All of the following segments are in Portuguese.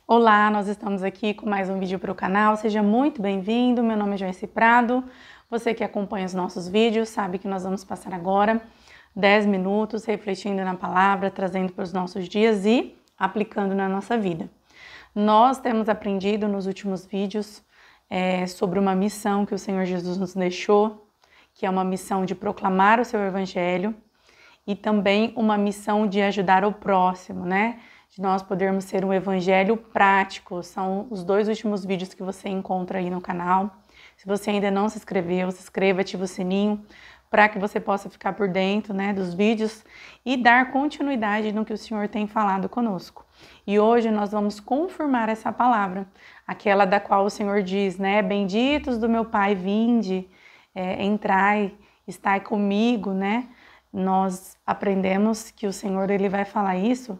Olá, nós estamos aqui com mais um vídeo para o canal, seja muito bem-vindo, meu nome é Joyce Prado, você que acompanha os nossos vídeos sabe que nós vamos passar agora 10 minutos refletindo na palavra, trazendo para os nossos dias e aplicando na nossa vida. Nós temos aprendido nos últimos vídeos sobre uma missão que o Senhor Jesus nos deixou, que é uma missão de proclamar o seu evangelho e também uma missão de ajudar o próximo, né? De nós podermos ser um evangelho prático. São os dois últimos vídeos que você encontra aí no canal. Se você ainda não se inscreveu, se inscreva, ativa o sininho para que você possa ficar por dentro, né, dos vídeos e dar continuidade no que o Senhor tem falado conosco. E hoje nós vamos confirmar essa palavra, aquela da qual o Senhor diz, né, benditos do meu Pai, vinde, entrai, estai comigo, né? Nós aprendemos que o Senhor ele vai falar isso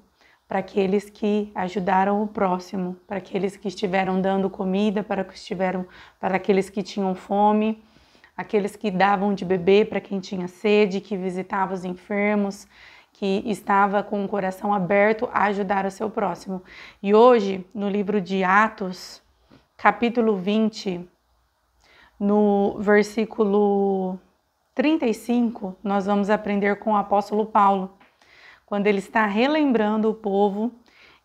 para aqueles que ajudaram o próximo, para aqueles que estiveram dando comida, para aqueles que tinham fome, aqueles que davam de beber para quem tinha sede, que visitava os enfermos, que estava com o coração aberto a ajudar o seu próximo. E hoje, no livro de Atos, capítulo 20, no versículo 35, nós vamos aprender com o apóstolo Paulo, quando ele está relembrando o povo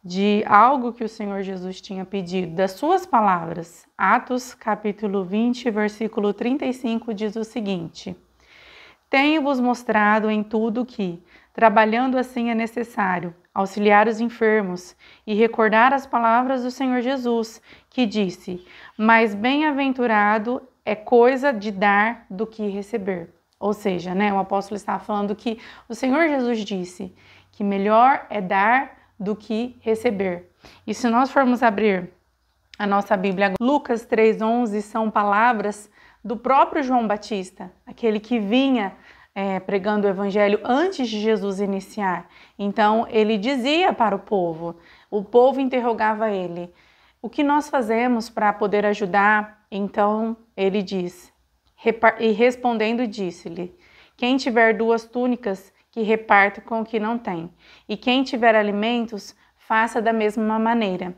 de algo que o Senhor Jesus tinha pedido, das suas palavras. Atos, capítulo 20, versículo 35, diz o seguinte: tenho-vos mostrado em tudo que, trabalhando assim, é necessário auxiliar os enfermos e recordar as palavras do Senhor Jesus, que disse, mais bem-aventurado é coisa de dar do que receber. Ou seja, né, o apóstolo está falando que o Senhor Jesus disse que melhor é dar do que receber. E se nós formos abrir a nossa Bíblia, Lucas 3,11 são palavras do próprio João Batista, aquele que vinha pregando o evangelho antes de Jesus iniciar. Então ele dizia para o povo interrogava ele, o que nós fazemos para poder ajudar? Então ele diz, e respondendo disse-lhe, quem tiver 2 túnicas, que reparta com o que não tem, e quem tiver alimentos, faça da mesma maneira.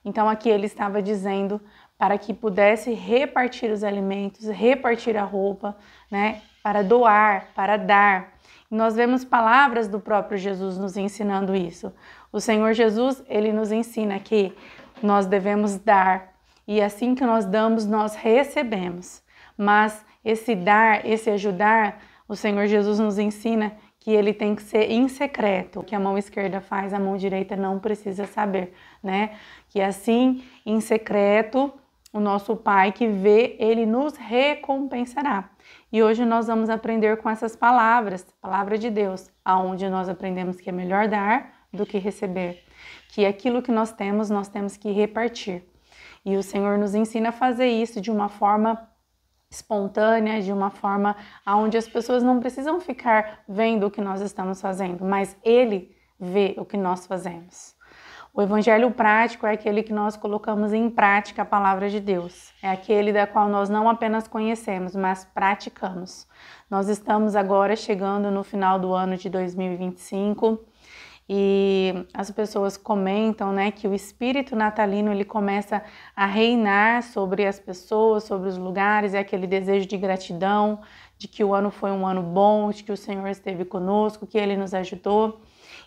Então aqui ele estava dizendo para que pudesse repartir os alimentos, repartir a roupa, né, para doar, para dar. E nós vemos palavras do próprio Jesus nos ensinando isso. O Senhor Jesus, ele nos ensina que nós devemos dar, e assim que nós damos, nós recebemos. Mas esse dar, esse ajudar, o Senhor Jesus nos ensina que ele tem que ser em secreto. O que a mão esquerda faz, a mão direita não precisa saber, né? Que assim, em secreto, o nosso Pai que vê, ele nos recompensará. E hoje nós vamos aprender com essas palavras, palavra de Deus, aonde nós aprendemos que é melhor dar do que receber. Que aquilo que nós temos que repartir. E o Senhor nos ensina a fazer isso de uma forma espontânea, de uma forma onde as pessoas não precisam ficar vendo o que nós estamos fazendo, mas Ele vê o que nós fazemos. O evangelho prático é aquele que nós colocamos em prática a palavra de Deus. É aquele da qual nós não apenas conhecemos, mas praticamos. Nós estamos agora chegando no final do ano de 2025 e as pessoas comentam, né, que o espírito natalino ele começa a reinar sobre as pessoas, sobre os lugares, é aquele desejo de gratidão, de que o ano foi um ano bom, de que o Senhor esteve conosco, que Ele nos ajudou.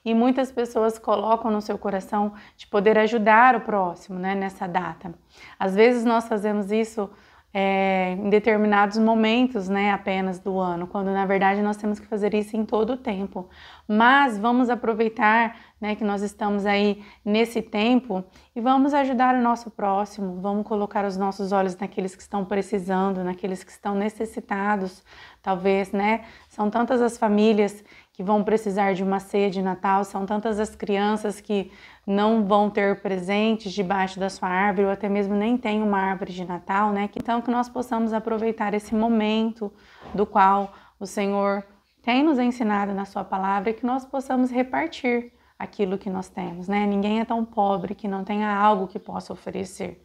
E muitas pessoas colocam no seu coração de poder ajudar o próximo, né, nessa data. Às vezes nós fazemos isso em determinados momentos, né, apenas do ano, quando na verdade nós temos que fazer isso em todo o tempo. Mas vamos aproveitar, né, que nós estamos aí nesse tempo e vamos ajudar o nosso próximo, vamos colocar os nossos olhos naqueles que estão precisando, naqueles que estão necessitados, talvez, né? São tantas as famílias que vão precisar de uma ceia de Natal, são tantas as crianças que não vão ter presentes debaixo da sua árvore, ou até mesmo nem tem uma árvore de Natal, né? Então que nós possamos aproveitar esse momento do qual o Senhor tem nos ensinado na sua palavra e que nós possamos repartir aquilo que nós temos, né? Ninguém é tão pobre que não tenha algo que possa oferecer.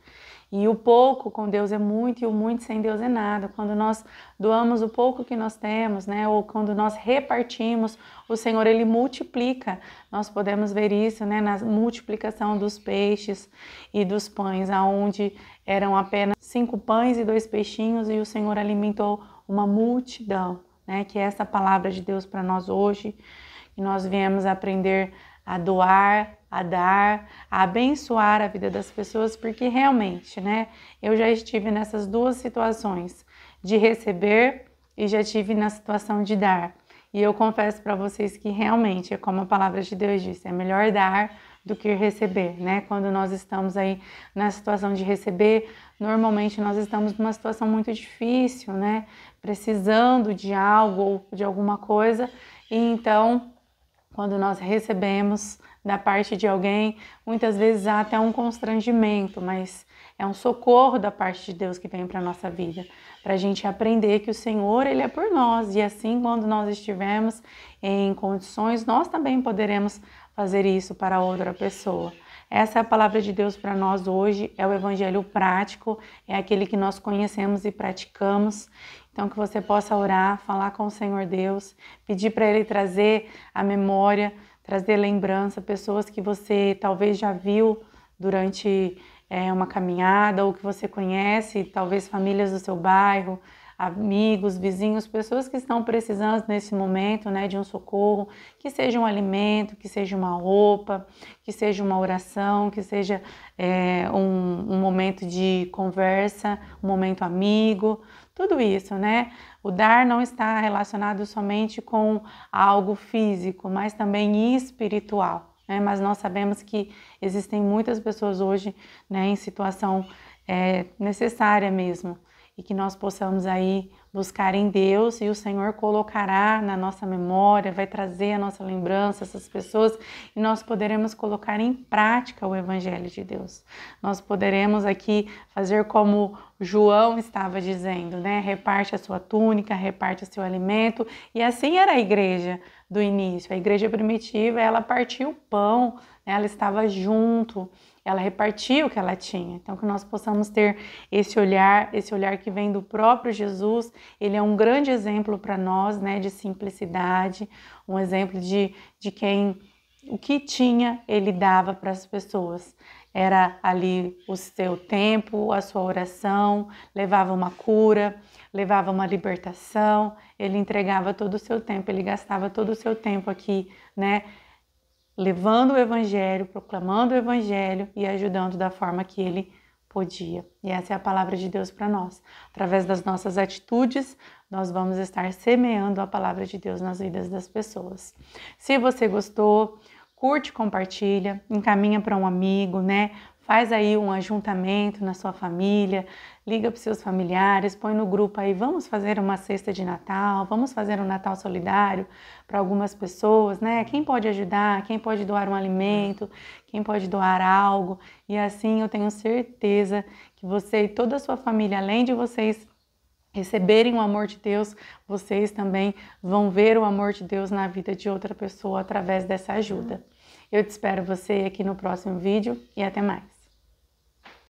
E o pouco com Deus é muito e o muito sem Deus é nada. Quando nós doamos o pouco que nós temos, né, ou quando nós repartimos, o Senhor ele multiplica. Nós podemos ver isso, né, na multiplicação dos peixes e dos pães, aonde eram apenas 5 pães e 2 peixinhos e o Senhor alimentou uma multidão, né? Que é essa palavra de Deus para nós hoje, que nós viemos aprender a doar, a dar, a abençoar a vida das pessoas, porque realmente, né, eu já estive nessas duas situações, de receber e já estive na situação de dar. E eu confesso para vocês que realmente, é como a palavra de Deus diz, é melhor dar do que receber, né? Quando nós estamos aí na situação de receber, normalmente nós estamos numa situação muito difícil, né? Precisando de algo ou de alguma coisa, e então quando nós recebemos da parte de alguém, muitas vezes há até um constrangimento, mas é um socorro da parte de Deus que vem para a nossa vida, para a gente aprender que o Senhor, Ele é por nós, e assim quando nós estivermos em condições, nós também poderemos fazer isso para outra pessoa. Essa é a palavra de Deus para nós hoje, é o evangelho prático, é aquele que nós conhecemos e praticamos. Então que você possa orar, falar com o Senhor Deus, pedir para Ele trazer a memória, trazer lembrança, pessoas que você talvez já viu durante uma caminhada ou que você conhece, talvez famílias do seu bairro, amigos, vizinhos, pessoas que estão precisando nesse momento, né, de um socorro, que seja um alimento, que seja uma roupa, que seja uma oração, que seja um momento de conversa, um momento amigo, tudo isso, né? O dar não está relacionado somente com algo físico, mas também espiritual, né? Mas nós sabemos que existem muitas pessoas hoje, né, em situação necessária mesmo, e que nós possamos aí buscar em Deus e o Senhor colocará na nossa memória, vai trazer a nossa lembrança essas pessoas e nós poderemos colocar em prática o Evangelho de Deus. Nós poderemos aqui fazer como João estava dizendo, né? Reparte a sua túnica, reparte o seu alimento, e assim era a igreja do início. A igreja primitiva, ela partia o pão, né? Ela estava junto, ela repartia o que ela tinha. Então que nós possamos ter esse olhar que vem do próprio Jesus. Ele é um grande exemplo para nós, né, de simplicidade, um exemplo de quem o que tinha ele dava para as pessoas. Era ali o seu tempo, a sua oração, levava uma cura, levava uma libertação, ele entregava todo o seu tempo, ele gastava todo o seu tempo aqui, né, levando o Evangelho, proclamando o Evangelho e ajudando da forma que ele podia. E essa é a palavra de Deus para nós. Através das nossas atitudes, nós vamos estar semeando a palavra de Deus nas vidas das pessoas. Se você gostou, curte, compartilha, encaminha para um amigo, né? Faz aí um ajuntamento na sua família, liga para os seus familiares, põe no grupo aí, vamos fazer uma cesta de Natal, vamos fazer um Natal solidário para algumas pessoas, né? Quem pode ajudar, quem pode doar um alimento, quem pode doar algo, e assim eu tenho certeza que você e toda a sua família, além de vocês receberem o amor de Deus, vocês também vão ver o amor de Deus na vida de outra pessoa através dessa ajuda. Eu te espero você aqui no próximo vídeo e até mais.